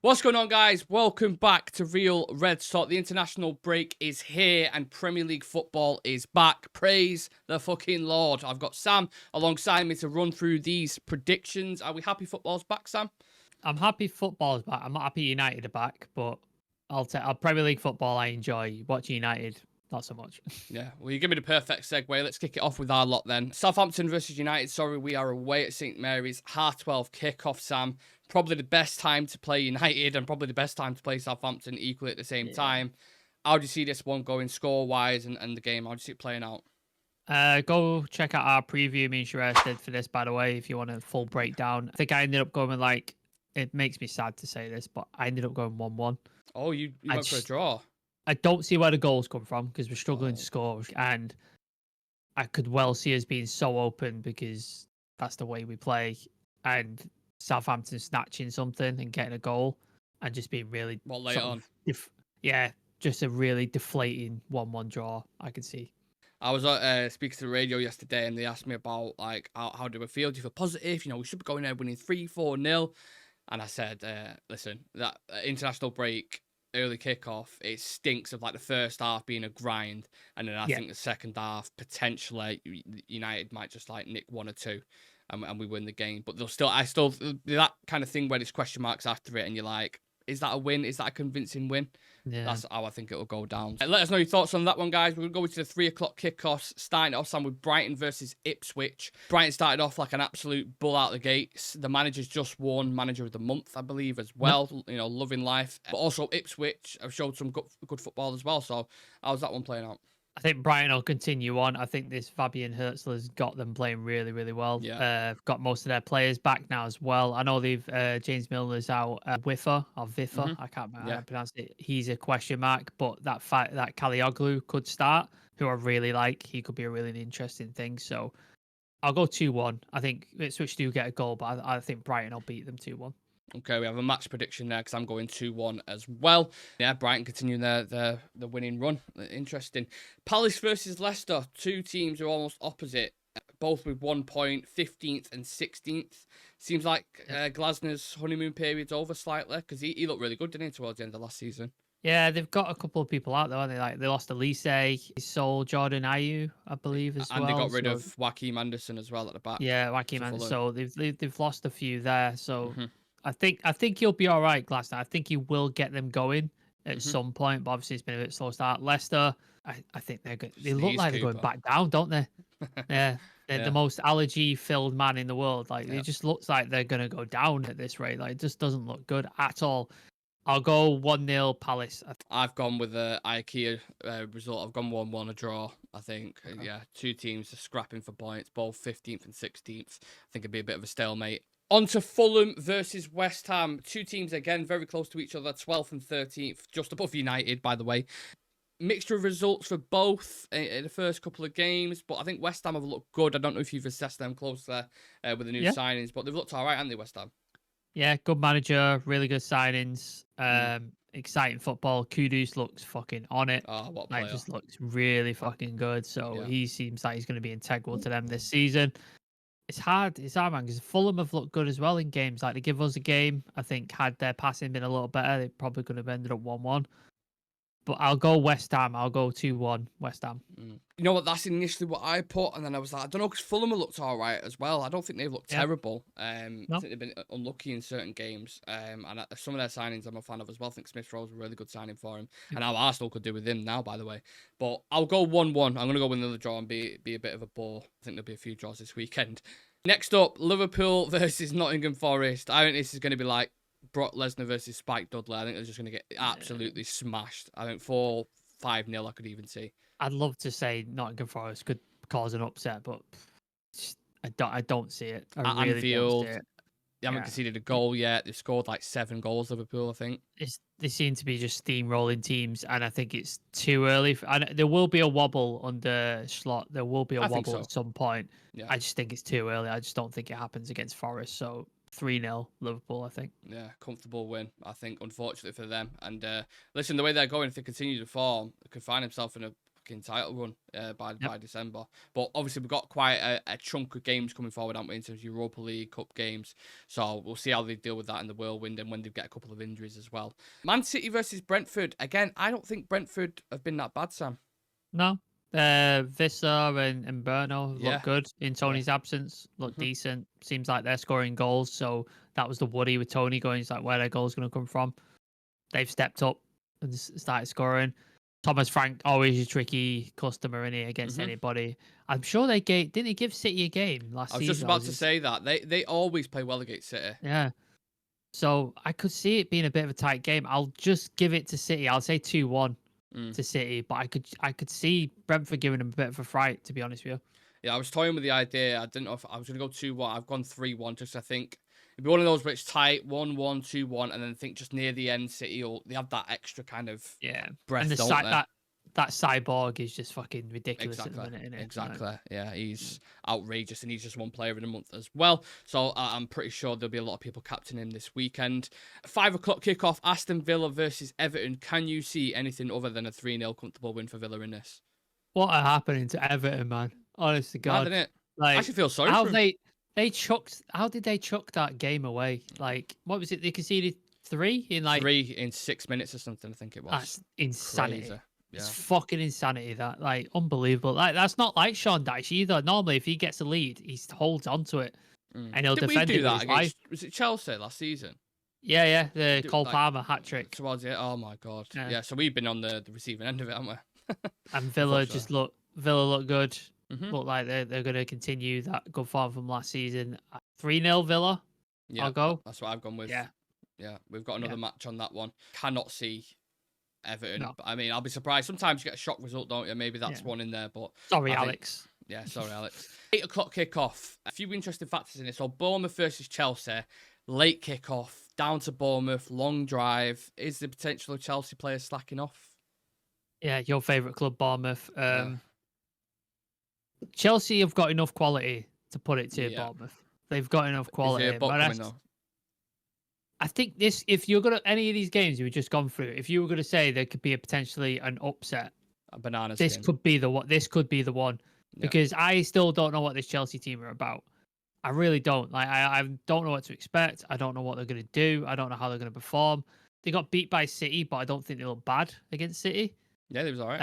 What's going on, guys? Welcome back to Real Red Talk. The international break is here and Premier League football is back. Praise the fucking Lord. I've got Sam alongside me to run through these predictions. Are we happy football's back, Sam? I'm happy football's back. I'm not happy United are back, but I'll take Premier League football. I enjoy watching United, not so much. Yeah, well, you give me the perfect segue. Let's kick it off with our lot then. Southampton versus United. Sorry, we are away at St Mary's. 12:30 kickoff, Sam. Probably the best time to play United and probably the best time to play Southampton equally at the same time. How do you see this one going score-wise and the game? How do you see it playing out? Go check out our preview me and Shiraz did for this, by the way, if you want a full breakdown. I think I ended up going with, it makes me sad to say this, but I ended up going 1-1. Oh, you went for a draw? I don't see where the goals come from because we're struggling to score, and I could well see us being so open because that's the way we play, and Southampton snatching something and getting a goal and just being really late on? Just a really deflating 1-1 draw. I can see. I was speaking to the radio yesterday and they asked me about how do I feel? Do you feel positive? You know, we should be going there winning 3-4-0. And I said, listen, that international break, early kickoff, it stinks of the first half being a grind, and then I think the second half potentially United might just nick one or two, and we win the game. But that kind of thing where there's question marks after it, and you're like, is that a win? Is that a convincing win? Yeah. That's how I think it'll go down. Let us know your thoughts on that one, guys. We're going to go into the 3 o'clock kickoffs, starting off Sam with Brighton versus Ipswich. Brighton started off like an absolute bull out the gates. The manager's just won Manager of the Month, I believe, as well. Yep. You know, loving life. But also Ipswich have showed some good football as well. So how's that one playing out? I think Brighton will continue on. I think this Fabian Herzl has got them playing really, really well. Yeah. Got most of their players back now as well. I know they've James Milner's out. Wiffer or Viffer, I can't remember how to pronounce it. He's a question mark, but that Kalioglu could start, who I really like. He could be a really interesting thing. So I'll go 2-1. I think Ipswich do get a goal, but I think Brighton will beat them 2-1. Okay, we have a match prediction there because I'm going 2-1 as well. Yeah, Brighton continuing their winning run. Interesting. Palace versus Leicester. 2 teams are almost opposite, both with 1 point, 15th and 16th. Seems like Glasner's honeymoon period's over slightly because he looked really good, didn't he, towards the end of last season? Yeah, they've got a couple of people out there, haven't they? They lost Elise, he sold Jordan Ayew, I believe, as well. And they got rid of Joachim Anderson as well at the back. Yeah, Joachim Anderson. So they've lost a few there. So I think he'll be all right, Glasner. I think he will get them going at some point, but obviously it's been a bit slow start. Leicester, I think they're good. They look like they're going back down, don't they? Yeah. They're the most allergy-filled man in the world. It just looks like they're going to go down at this rate. It just doesn't look good at all. I'll go 1-0 Palace. I've gone with the IKEA result. I've gone 1-1, a draw, I think. Yeah, 2 teams are scrapping for points, both 15th and 16th. I think it'd be a bit of a stalemate. On to Fulham versus West Ham. 2 teams, again, very close to each other, 12th and 13th, just above United, by the way. Mixture of results for both in the first couple of games, but I think West Ham have looked good. I don't know if you've assessed them closely with the new signings, but they've looked all right, haven't they, West Ham? Yeah, good manager, really good signings, exciting football. Kudus looks fucking on it. Oh, what a player. Just looks really fucking good. So he seems like he's going to be integral to them this season. It's hard, man, because Fulham have looked good as well in games. They give us a game. I think had their passing been a little better, they probably could have ended up 1-1. But I'll go West Ham. I'll go 2-1 West Ham. You know what? That's initially what I put, and then I was like, I don't know, because Fulham have looked all right as well. I don't think they've looked terrible. I think they've been unlucky in certain games. And some of their signings I'm a fan of as well. I think Smith Rowe's a really good signing for him. And how Arsenal could do with him now, by the way. But I'll go 1-1. I'm going to go with another draw and be a bit of a bore. I think there'll be a few draws this weekend. Next up, Liverpool versus Nottingham Forest. I think this is going to be like Brock Lesnar versus Spike Dudley. I think they're just going to get absolutely smashed. I think 4-5-0 I could even see. I'd love to say Nottingham Forest could cause an upset, but I don't see it. I really don't see it. They haven't conceded a goal yet. They've scored 7 goals, Liverpool, I think. They seem to be just steamrolling teams, and I think it's too early. There will be a wobble under Slot. There will be a wobble at some point. Yeah. I just think it's too early. I just don't think it happens against Forest. So 3-0 Liverpool, I think. Yeah, comfortable win, I think, unfortunately for them. And listen, the way they're going, if they continue to form, they could find themselves in a fucking title run by Yep. December. But obviously, we've got quite a chunk of games coming forward, haven't we, in terms of Europa League, Cup games. So we'll see how they deal with that in the whirlwind and when they get a couple of injuries as well. Man City versus Brentford. Again, I don't think Brentford have been that bad, Sam. No. Vissa and Berno Yeah. look good in Tony's absence. Look decent. Seems like they're scoring goals. So that was the worry with Tony going. It's like where their goals going to come from. They've stepped up and started scoring. Thomas Frank always a tricky customer in here against anybody. I'm sure didn't he give City a game last I was season? just about to say that they always play well against City. Yeah. So I could see it being a bit of a tight game. I'll just give it to City. I'll say 2-1 to City, but I could see Brentford giving them a bit of a fright, to be honest with you. Yeah, I was toying with the idea. I didn't know if I was going to go 2-1. I've gone 3-1. Just I think it'd be one of those where it's tight, 1-1, 2-1, and then I think just near the end, City they have that extra kind of breath, and don't they? That cyborg is just fucking ridiculous at the minute, isn't it? Exactly. Yeah, he's outrageous, and he's just one player in a month as well. So I'm pretty sure there'll be a lot of people captaining him this weekend. 5 o'clock kickoff, Aston Villa versus Everton. Can you see anything other than a 3-0 comfortable win for Villa in this? What are happening to Everton, man? Honest to God. Mad, innit? Like, I actually feel sorry for him. How did they chuck that game away? Like, what was it? They conceded 3 in 3 in 6 minutes or something, I think it was. That's insanity. Crazy. Yeah. It's fucking insanity. That, like, unbelievable. Like, that's not like Sean Dyche either. Normally, if he gets a lead, he holds on to it and he'll defend it with his life. Was it Chelsea last season? Yeah. The Cole Palmer hat trick. Towards it. Oh my God. Yeah. So we've been on the receiving end of it, haven't we? And Villa look good. Look like they're going to continue that good form from last season. 3-0 Villa. Yeah, I'll go. That's what I've gone with. Yeah. We've got another match on that one. Cannot see Everton. No. But, I mean, I'll be surprised. Sometimes you get a shock result, don't you? Maybe that's one in there. But sorry, Alex. Yeah, sorry, Alex. 8 o'clock kickoff. A few interesting factors in it. So Bournemouth versus Chelsea. Late kickoff. Down to Bournemouth. Long drive. Is the potential of Chelsea players slacking off? Yeah, your favourite club, Bournemouth. Chelsea have got enough quality to put it to Bournemouth. They've got enough quality. Is there a bot coming though? I think if you're gonna any of these games we've just gone through, if you were gonna say there could be potentially an upset, this could be the one. This could be the one because I still don't know what this Chelsea team are about. I really don't. Like I don't know what to expect. I don't know what they're gonna do. I don't know how they're gonna perform. They got beat by City, but I don't think they look bad against City. Yeah, they was alright.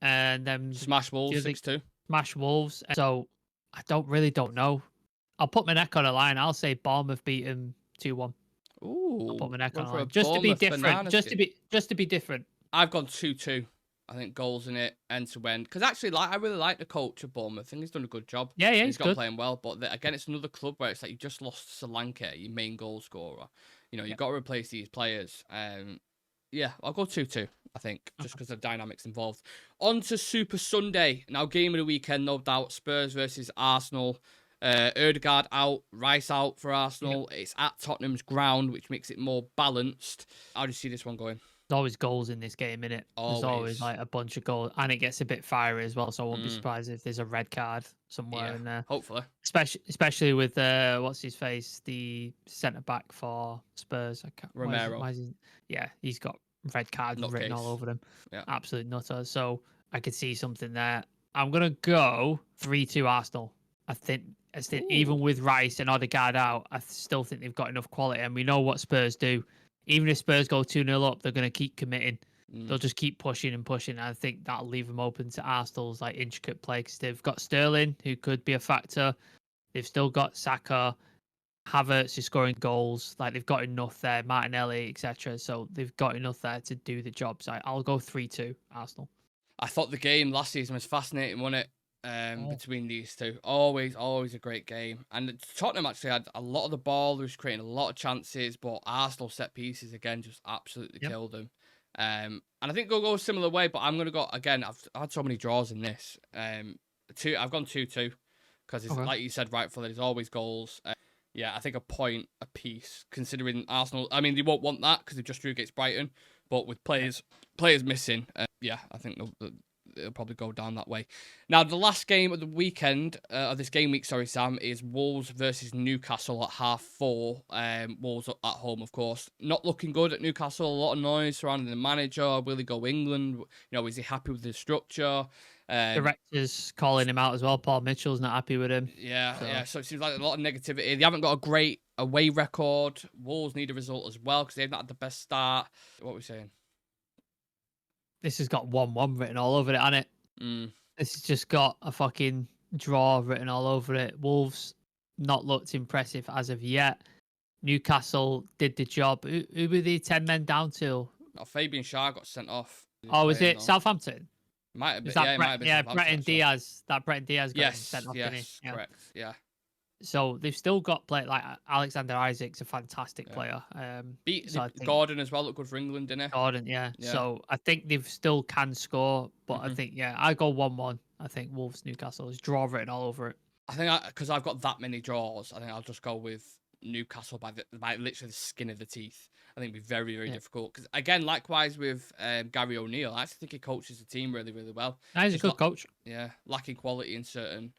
And then smash Wolves 6-2. Smash Wolves. So I don't know. I'll put my neck on a line. I'll say Bournemouth beat them 2-1. Ooh, I'll put my neck on a line just to be different. Just to be different. I've gone 2-2. I think goals in it end to end because actually, I really like the coach of Bournemouth. I think he's done a good job. Yeah, he's got good. playing well. But again, it's another club where it's like you just lost Solanke, your main goal scorer. You've got to replace these players. Yeah, I'll go 2-2. I think just because of the dynamics involved. On to Super Sunday. Now, game of the weekend, no doubt. Spurs versus Arsenal. Ødegaard out, Rice out for Arsenal. It's at Tottenham's ground, which makes it more balanced. How do you see this one going? There's always goals in this game, innit? There's always like a bunch of goals, and it gets a bit fiery as well. So I won't be surprised if there's a red card somewhere in there. Hopefully, especially with what's his face, the centre back for Spurs. Romero. He's got red cards written all over them. Yeah, absolute nutter. So I could see something there. I'm gonna go 3-2 Arsenal. I think even with Rice and Ødegaard out, I still think they've got enough quality, and we know what Spurs do. Even if Spurs go 2-0 up, they're going to keep committing. They'll just keep pushing and pushing. I think that'll leave them open to Arsenal's like intricate play because they've got Sterling, who could be a factor. They've still got Saka, Havertz is scoring goals. Like they've got enough there, Martinelli, etc. So they've got enough there to do the job. So I'll go 3-2 Arsenal. I thought the game last season was fascinating, wasn't it? Between these two, always a great game. And Tottenham actually had a lot of the ball. They was creating a lot of chances, but Arsenal set pieces again just absolutely killed them. And I think they'll go a similar way. But I'm gonna go again. I've had so many draws in this. I've gone 2-2 because it's like you said, rightfully, there's always goals. Yeah, I think a point a piece. Considering Arsenal, I mean, they won't want that because they just drew against Brighton. But with players missing, I think it'll probably go down that way. Now, the last game of the weekend, of this game week, sorry, Sam, is Wolves versus Newcastle at 4:30. Wolves at home, of course. Not looking good at Newcastle. A lot of noise surrounding the manager. Will he go England? Is he happy with the structure? Directors calling him out as well. Paul Mitchell's not happy with him. Yeah. So it seems like a lot of negativity. They haven't got a great away record. Wolves need a result as well because they've not had the best start. What are we saying? This has got 1-1 written all over it, hasn't it? This has just got a fucking draw written all over it. Wolves not looked impressive as of yet. Newcastle did the job. Who were the 10 men down to? Fabian Schär got sent off. Oh, was it Southampton? Might have been. It might have been Brentford Diaz. That Brentford Diaz got sent off. Yes, correct. Yeah. So they've still got play like Alexander Isaac's a fantastic player. Beat so I think Gordon as well. Looked good for England, didn't it? Gordon, yeah. So I think they've still can score, but I think I go 1-1. I think Wolves Newcastle is draw written all over it. I think because I've got that many draws, I think I'll just go with Newcastle by literally the skin of the teeth. I think it'd be very, very difficult. Because again, likewise with Gary O'Neill, I actually think he coaches the team really, really well. He's a good coach. Yeah, lacking quality in certain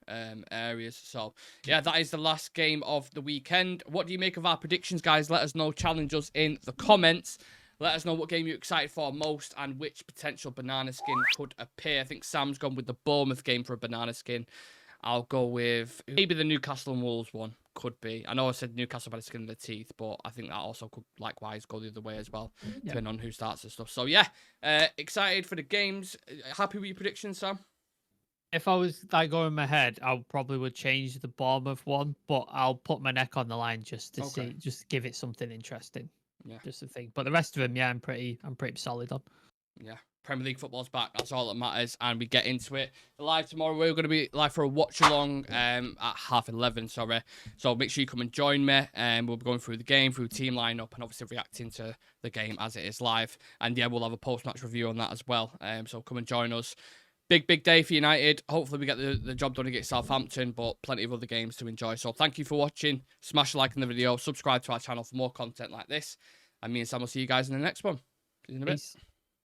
areas. So, yeah, that is the last game of the weekend. What do you make of our predictions, guys? Let us know. Challenge us in the comments. Let us know what game you're excited for most and which potential banana skin could appear. I think Sam's gone with the Bournemouth game for a banana skin. I'll go with maybe the Newcastle and Wolves one. Could be. I know I said Newcastle by the skin of the teeth, but I think that also could likewise go the other way as well, depending on who starts and stuff. So, yeah, excited for the games. Happy with your predictions, Sam? If I was going my head, I probably would change the Bournemouth one, but I'll put my neck on the line just to see, just to give it something interesting. Yeah, just to think. But the rest of them, I'm pretty solid on. Yeah. Premier League football's back. That's all that matters, and we get into it. Live tomorrow, we're going to be live for a watch along at 11:30. Sorry, so make sure you come and join me. We'll be going through the game, through team lineup, and obviously reacting to the game as it is live. And yeah, we'll have a post-match review on that as well. So come and join us. Big day for United. Hopefully we get the job done against Southampton, but plenty of other games to enjoy. So thank you for watching. Smash a like in the video. Subscribe to our channel for more content like this. And me and Sam will see you guys in the next one. See you in a bit. Peace.